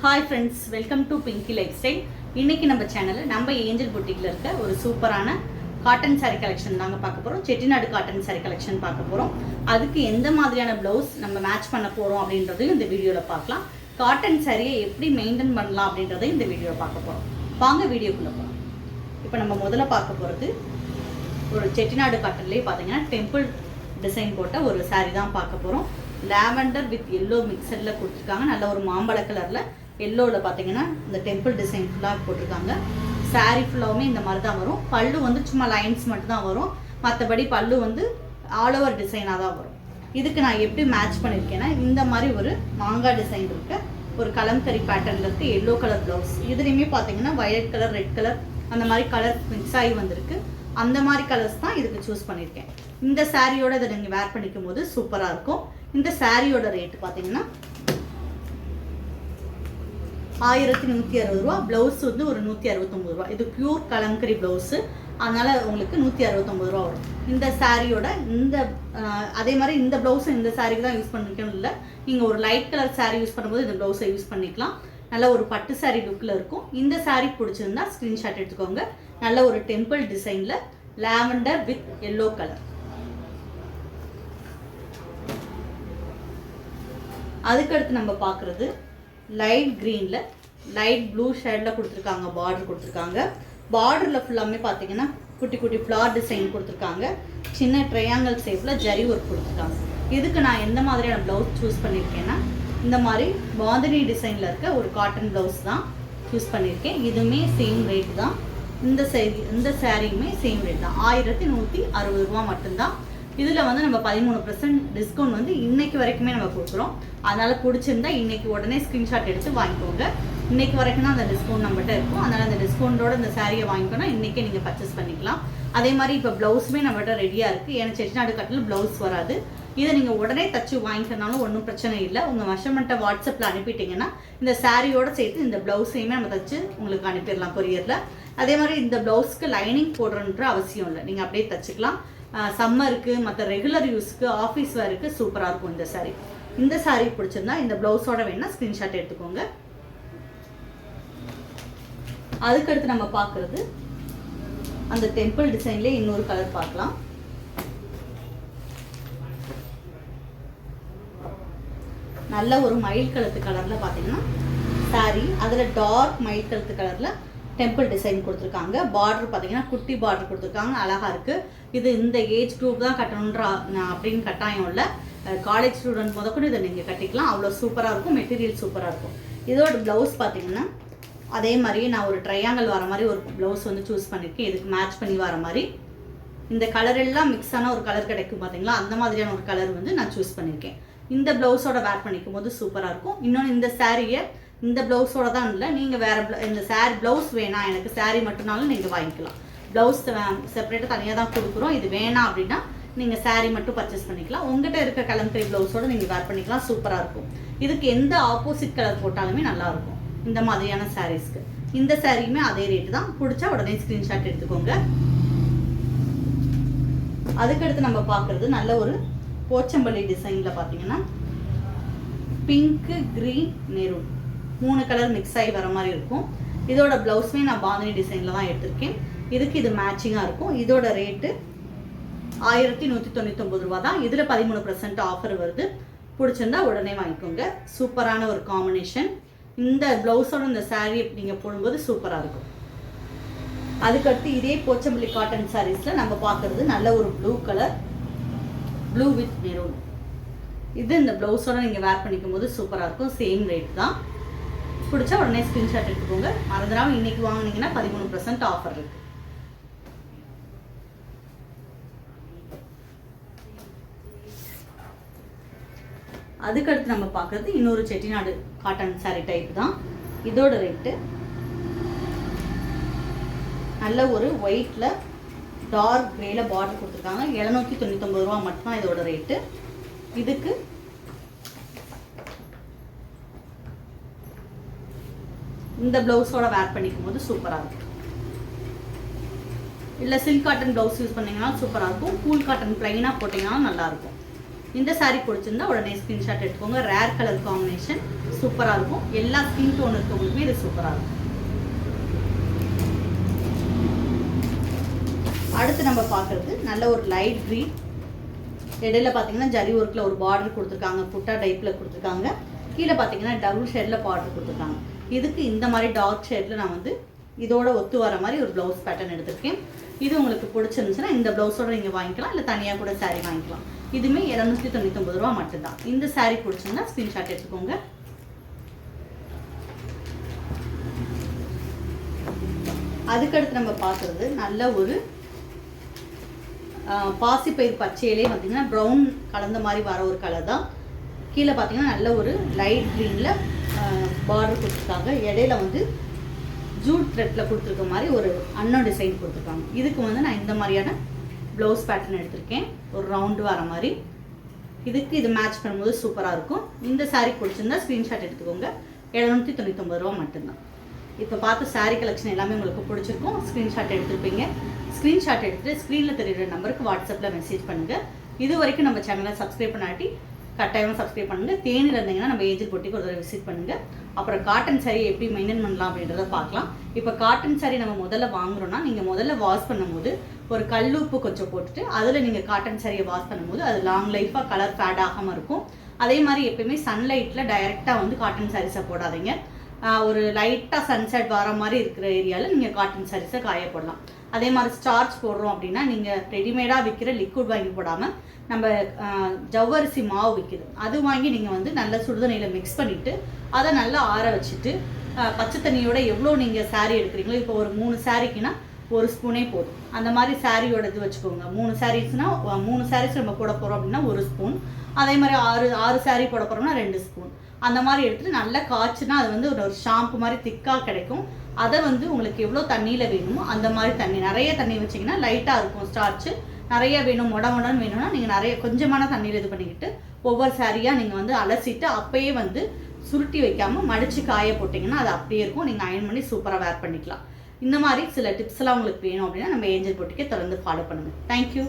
Hi friends, welcome to Pinki life style. இன்றைக்கி நம்ம சேனலில் நம்ம ஏஞ்சல் புட்டிக்கில் இருக்க ஒரு சூப்பரான காட்டன் சாரீ கலெக்ஷன் தாங்க பார்க்க போகிறோம். செட்டிநாடு காட்டன் சாரீ கலெக்ஷன் பார்க்க போகிறோம். அதுக்கு எந்த மாதிரியான ப்ளவுஸ் நம்ம மேட்ச் பண்ண போகிறோம் அப்படின்றதையும் இந்த வீடியோவில் பார்க்கலாம். காட்டன் சாரியை எப்படி மெயின்டைன் பண்ணலாம் அப்படின்றதையும் இந்த வீடியோவில் பார்க்க போகிறோம். வாங்க வீடியோக்குள்ளே போகலாம். இப்போ நம்ம முதல்ல பார்க்க போகிறது ஒரு செட்டிநாடு காட்டன்லேயே பார்த்தீங்கன்னா டெம்பிள் டிசைன் போட்ட ஒரு சாரீ தான் பார்க்க போகிறோம். லாவெண்டர் வித் எல்லோ மிக்சரில் கொடுத்துருக்காங்க. நல்ல ஒரு மாம்பழ கலரில் எல்லோவில் பார்த்தீங்கன்னா இந்த டெம்பிள் டிசைன் ஃபுல்லாக போட்டிருக்காங்க. சாரீ ஃபுல்லாகவுமே இந்த மாதிரி தான் வரும். பல்லு வந்து சும்மா லைன்ஸ் மட்டும் தான் வரும். மற்றபடி பல்லு வந்து ஆல் ஓவர் டிசைனாக தான் வரும். இதுக்கு நான் எப்படி மேட்ச் பண்ணியிருக்கேன்னா, இந்த மாதிரி ஒரு மாங்காய் டிசைன் இருக்க ஒரு கலம்கரி பேட்டர்னில் இருக்க எல்லோ கலர் ப்ளவுஸ். இதுலேயுமே பார்த்தீங்கன்னா வயலட் கலர், ரெட் கலர் அந்த மாதிரி கலர் மிக்ஸ் ஆகி வந்திருக்கு. அந்த மாதிரி கலர்ஸ் தான் இதுக்கு சூஸ் பண்ணியிருக்கேன். இந்த சாரியோட இதை நீங்கள் வேர் பண்ணிக்கும் போது சூப்பராக இருக்கும். இந்த சாரியோட ரேட்டு பார்த்தீங்கன்னா 1160 ரூபா. ப்ளவுஸ் வந்து ஒரு 169 ரூபா. இது பியூர் கலம்கரி ப்ளவுஸு, அதனால் உங்களுக்கு 169 ரூபா வரும். இந்த சாரியோட இந்த அதே மாதிரி இந்த ப்ளவுஸும் இந்த சாரிக்கு தான் யூஸ் பண்ணிக்கணும் இல்லை. நீங்கள் ஒரு லைட் கலர் சாரீ யூஸ் பண்ணும்போது இந்த ப்ளவுஸை யூஸ் பண்ணிக்கலாம். நல்ல ஒரு பட்டு சாரீ லுக்கில் இருக்கும். இந்த சாரீ பிடிச்சிருந்தா ஸ்க்ரீன்ஷாட் எடுத்துக்கோங்க. நல்ல ஒரு டெம்பிள் டிசைனில் லாவெண்டர் வித் எல்லோ கலர். அதுக்கடுத்து நம்ம பார்க்குறது லைட் க்ரீனில் லைட் ப்ளூ ஷேடில் கொடுத்துருக்காங்க. பார்டர் கொடுத்துருக்காங்க. பார்டரில் ஃபுல்லாமே பார்த்தீங்கன்னா குட்டி குட்டி ஃப்ளார் டிசைன் கொடுத்துருக்காங்க. சின்ன ட்ரையாங்கல் ஷேப்பில் ஜரி ஒர்க் கொடுத்துருக்காங்க. இதுக்கு நான் எந்த மாதிரியான ப்ளவுஸ் சூஸ் பண்ணியிருக்கேன்னா, இந்த மாதிரி பாந்தினி டிசைனில் இருக்க ஒரு காட்டன் ப்ளவுஸ் தான் சூஸ் பண்ணியிருக்கேன். இதுவுமே சேம் ரேட் தான். இந்த சாரியுமே சேம் ரேட் தான். 1160 ரூபா மட்டும்தான். இதில் வந்து நம்ம 13% டிஸ்கவுண்ட் வந்து இன்றைக்கி வரைக்குமே நம்ம கொடுக்குறோம். அதனால் பிடிச்சிருந்தா இன்றைக்கி உடனே ஸ்க்ரீன்ஷாட் எடுத்து வாங்கிக்கோங்க. இன்றைக்கி வரைக்கும் தான் அந்த டிஸ்கவுண்ட் நம்மகிட்ட இருக்கும். அதனால் அந்த டிஸ்கவுண்ட்டோட இந்த சாரியை வாங்கிக்கோன்னா இன்றைக்கே நீங்கள் பர்ச்சேஸ் பண்ணிக்கலாம். அதே மாதிரி இப்போ ப்ளவுஸுமே நம்மகிட்ட ரெடியாக இருக்குது. ஏன்னா செட்டிநாடு கட்டில் ப்ளவுஸ் வராது. இதை நீங்கள் உடனே தச்சு வாங்கிக்கிறனாலும் ஒன்றும் பிரச்சனை இல்லை. உங்கள் மெஷர்மெண்ட்டை வாட்ஸ்அப்பில் அனுப்பிட்டிங்கன்னா இந்த சாரியோடு சேர்த்து இந்த ப்ளவுஸையுமே நம்ம தச்சு உங்களுக்கு அனுப்பிடலாம் கொரியரில். அதே மாதிரி இந்த ப்ளவுஸ்க்கு லைனிங் போடுறன்ற அவசியம் இல்லை. நீங்கள் அப்படியே தச்சுக்கலாம். சம்மருக்கு, மற்ற ரெகுலர் யூஸ்க்கு, ஆஃபீஸ் வேருக்கு சூப்பராக இருக்கும் இந்த சாரீ. இந்த சாரீ பிடிச்சிருந்தா இந்த ப்ளவுஸோட வேணா ஸ்க்ரீன்ஷாட் எடுத்துக்கோங்க. அதுக்கடுத்து நம்ம பார்க்குறது அந்த டெம்பிள் டிசைன்லேயே இன்னொரு கலர் பார்க்கலாம். நல்ல ஒரு மயில் கழுத்து கலரில் பார்த்தீங்கன்னா சாரீ, அதில் டார்க் மயில் கழுத்து கலரில் டெம்பிள் டிசைன் கொடுத்துருக்காங்க. பார்டர் பார்த்தீங்கன்னா குட்டி பார்டர் கொடுத்துருக்காங்க. அழகாக இருக்குது. இது இந்த ஏஜ் குரூப் தான் கட்டணுன்ற அப்படின்னு கட்டாயம் இல்லை. காலேஜ் ஸ்டூடெண்ட் முதற்கூட இதை நீங்கள் கட்டிக்கலாம். அவ்வளோ சூப்பராக இருக்கும். மெட்டீரியல் சூப்பராக இருக்கும். இதோட ப்ளவுஸ் பார்த்தீங்கன்னா அதே மாதிரியே நான் ஒரு ட்ரையாங்கல் வர மாதிரி ஒரு ப்ளவுஸ் வந்து சூஸ் பண்ணியிருக்கேன். இதுக்கு மேட்ச் பண்ணி வர மாதிரி இந்த கலர் எல்லாம் மிக்ஸான ஒரு கலர் கிடைக்கும் பார்த்தீங்களா, அந்த மாதிரியான ஒரு கலர் வந்து நான் சூஸ் பண்ணியிருக்கேன். இந்த ப்ளவுஸோட வேர் பண்ணிக்கும் போது சூப்பராக இருக்கும். இன்னொன்று இந்த சாரியை இந்த ப்ளவுஸோட தான் இல்லை, நீங்கள் வேறு இந்த சாரீ ப்ளவுஸ் வேணாம் எனக்கு சாரீ மட்டும்னாலும் நீங்கள் வாங்கிக்கலாம். ப்ளவுஸ் செப்பரேட்டாக தனியாக தான் கொடுக்குறோம். இது வேணாம் அப்படின்னா நீங்கள் சாரீ மட்டும் பர்ச்சேஸ் பண்ணிக்கலாம். உங்கள்கிட்ட இருக்க கலம்கரி ப்ளவுஸோடு நீங்கள் வேர் பண்ணிக்கலாம். சூப்பராக இருக்கும். இதுக்கு எந்த ஆப்போசிட் கலர் போட்டாலுமே நல்லாயிருக்கும் இந்த மாதிரியான சாரீஸ்க்கு. இந்த சாரியுமே அதே ரேட்டு தான். பிடிச்சா உடனே ஸ்க்ரீன்ஷாட் எடுத்துக்கோங்க. அதுக்கடுத்து நம்ம பார்க்குறது நல்ல ஒரு போச்சம்பள்ளி டிசைனில் பார்த்தீங்கன்னா pink, green, maroon 3 colour mix ஆகி வர மாதிரி இருக்கும். இதோட ப்ளவுஸுமே நான் பாந்தினி டிசைனில் தான் எடுத்திருக்கேன். இதுக்கு இது மேட்சிங்காக இருக்கும். இதோட ரேட்டு 1199 ரூபா தான். இதில் 13% ஆஃபர் வருது. பிடிச்சிருந்தா உடனே வாங்கிக்கோங்க. சூப்பரான ஒரு காம்பினேஷன். இந்த ப்ளவுஸோட இந்த சாரீ நீங்கள் போடும்போது சூப்பராக இருக்கும். அதுக்கடுத்து இதே போச்சம்பள்ளி காட்டன் சாரீஸில் நம்ம பார்க்குறது நல்ல ஒரு blue colour, blue with maroon. இது இந்த ப்ளவுஸோட நீங்கள் வேர் பண்ணிக்கும் போது சூப்பராக இருக்கும். சேம் ரேட் தான். பிடிச்சா உடனே ஸ்க்ரீன்ஷாட் எடுத்துக்கோங்க. மறந்துடாமல் இன்றைக்கி வாங்கினீங்கன்னா 13% ஆஃபர் இருக்குது. அதுக்கடுத்து நம்ம பார்க்குறது இன்னொரு செட்டிநாடு காட்டன் சாரீ டைப் தான். இதோட ரேட்டு நல்ல ஒரு ஒயிட்டில் டார்க் க்ரேல பார்டர் கொடுத்துருக்காங்க. 799 ரூபா மட்டும்தான் இதோட ரேட்டு. இதுக்கு இந்த ப்ளவுஸோட வேர் பண்ணிக்கும் போது சூப்பராக இருக்கும். இல்லை சில்க் காட்டன் ப்ளவுஸ் யூஸ் பண்ணிங்கன்னா சூப்பராக இருக்கும். கூல் காட்டன் ப்ளைனாக போட்டிங்கன்னா நல்லாயிருக்கும். இந்த saree பிடிச்சிருந்தா உடனே ஸ்க்ரீன்ஷாட் எடுத்துக்கோங்க. ரேர் கலர் காம்பினேஷன், சூப்பராக இருக்கும். எல்லா ஸ்கின் டோன் இருக்கவங்களுக்குமே இது சூப்பராக இருக்கும். அடுத்து நம்ம பார்க்குறது நல்ல ஒரு லைட் க்ரீன், இடையில பார்த்தீங்கன்னா ஜரி ஒர்க்கில் ஒரு பார்டர் கொடுத்துருக்காங்க, புட்டா டைப்பில் கொடுத்துருக்காங்க. கீழே பார்த்தீங்கன்னா டபுள் ஷேடில் பார்டர் கொடுத்துருக்காங்க. இதுக்கு இந்த மாதிரி டார்க் ஷேடில் நான் வந்து இதோட ஒத்து வர மாதிரி ஒரு ப்ளவுஸ் பேட்டர்ன் எடுத்திருக்கேன். இது உங்களுக்கு பிடிச்சிருந்துச்சுன்னா இந்த ப்ளவுஸோட நீங்கள் வாங்கிக்கலாம், இல்லை தனியாக கூட saree வாங்கிக்கலாம். இதுவுமே 299 ரூபா மட்டும்தான். இந்த saree பிடிச்சிருந்தா ஸ்க்ரீன்ஷாட் எடுத்துக்கோங்க. அதுக்கடுத்து நம்ம பார்க்குறது நல்ல ஒரு பாசிப்பயிர் பச்சையிலே பார்த்தீங்கன்னா ப்ரௌன் கலந்த மாதிரி வர ஒரு கலர் தான். கீழே பார்த்தீங்கன்னா நல்ல ஒரு லைட் க்ரீனில் பார்டர் கொடுத்துருக்காங்க. இடையில வந்து ஜூட் த்ரெட்டில் கொடுத்துருக்க மாதிரி ஒரு அன்னோ டிசைன் கொடுத்துருக்காங்க. இதுக்கு வந்து நான் இந்த மாதிரியான ப்ளவுஸ் பேட்டர்ன் எடுத்திருக்கேன், ஒரு ரவுண்டு வர மாதிரி. இதுக்கு இது மேட்ச் பண்ணும்போது சூப்பராக இருக்கும். இந்த saree பிடிச்சிருந்தா ஸ்க்ரீன்ஷாட் எடுத்துக்கோங்க. 799 ரூபா மட்டும்தான். இப்போ பார்த்த saree கலெக்ஷன் எல்லாமே உங்களுக்கு பிடிச்சிருக்கும். ஸ்க்ரீன்ஷாட் எடுத்துருப்பீங்க. ஸ்க்ரீன்ஷாட் எடுத்துகிட்டு ஸ்க்ரீனில் தெரியுற நம்பருக்கு வாட்ஸ்அப்பில் மெசேஜ் பண்ணுங்கள். இது வரைக்கும் நம்ம சேனலை சப்ஸ்கிரைப் பண்ணாட்டி கட்டாயமாக சப்ஸ்கிரைப் பண்ணுங்கள். தேனியில் இருந்தீங்கன்னா நம்ம ஏஜென்ட் போட்டிக்கு ஒரு தடவை விசிட் பண்ணுங்கள். அப்புறம் காட்டன் saree எப்படி மெயின்டைன் பண்ணலாம் அப்படின்றத பார்க்கலாம். இப்போ காட்டன் saree நம்ம முதல்ல வாங்குறோன்னா நீங்கள் முதல்ல வாஷ் பண்ணும்போது ஒரு கல்லுப்பு கொஞ்சம் போட்டுட்டு அதில் நீங்கள் காட்டன் சாரியை வாஷ் பண்ணும்போது அது லாங் லைஃபாக கலர் ஃபேட் ஆகாமல் இருக்கும். அதே மாதிரி எப்பயுமே சன்லைட்டில் டைரெக்டாக வந்து காட்டன் சாரீஸை போடாதீங்க. ஒரு லைட்டாக சன்செட் வர மாதிரி இருக்கிற ஏரியாவில் நீங்கள் காட்டன் சாரீஸை காய போடலாம். அதே மாதிரி ஸ்டார்ச் போடுறோம் அப்படின்னா நீங்கள் ரெடிமேடாக விற்கிற லிக்விட் வாங்கி போடாமல் நம்ம ஜவ்வரிசி மாவு விற்கிது அது வாங்கி நீங்கள் வந்து நல்ல சுடுதண்ணியில் மிக்ஸ் பண்ணிவிட்டு அதை நல்லா ஆற வச்சுட்டு பச்சை தண்ணியோட எவ்வளோ நீங்கள் saree எடுக்கிறீங்களோ, இப்போ ஒரு 3 சாரீக்குன்னா 1 ஸ்பூனே போதும். அந்த மாதிரி சாரியோட இது வச்சுக்கோங்க. 3 சாரீஸ்னால் 3 சாரீஸ் நம்ம போட போகிறோம் அப்படின்னா 1 ஸ்பூன். அதே மாதிரி 6 சாரீ போட போகிறோம்னா 2 ஸ்பூன். அந்த மாதிரி எடுத்துகிட்டு நல்லா காய்ச்சுனா அது வந்து ஒரு ஷாம்பு மாதிரி திக்காக கிடைக்கும். அதை வந்து உங்களுக்கு எவ்வளோ தண்ணியில் வேணுமோ அந்த மாதிரி தண்ணி, நிறைய தண்ணி வச்சிங்கன்னா லைட்டாக இருக்கும் ஸ்டார்ச்சு. நிறைய வேணும், மொடன்னு வேணும்னா நீங்கள் நிறைய கொஞ்சமான தண்ணியில் இது பண்ணிக்கிட்டு ஒவ்வொரு சாரியாக நீங்கள் வந்து அலசிட்டு அப்பயே வந்து சுருட்டி வைக்காமல் மடித்து காய போட்டிங்கன்னா அது அப்படியே இருக்கும். நீங்கள் அயன் பண்ணி சூப்பராக வேர் பண்ணிக்கலாம். இந்த மாதிரி சில டிப்ஸ்லாம் உங்களுக்கு வேணும் அப்படின்னா நம்ம ஏஞ்சல் போட்டிக்கே தொடர்ந்து ஃபாலோ பண்ணுங்கள். தேங்க்யூ.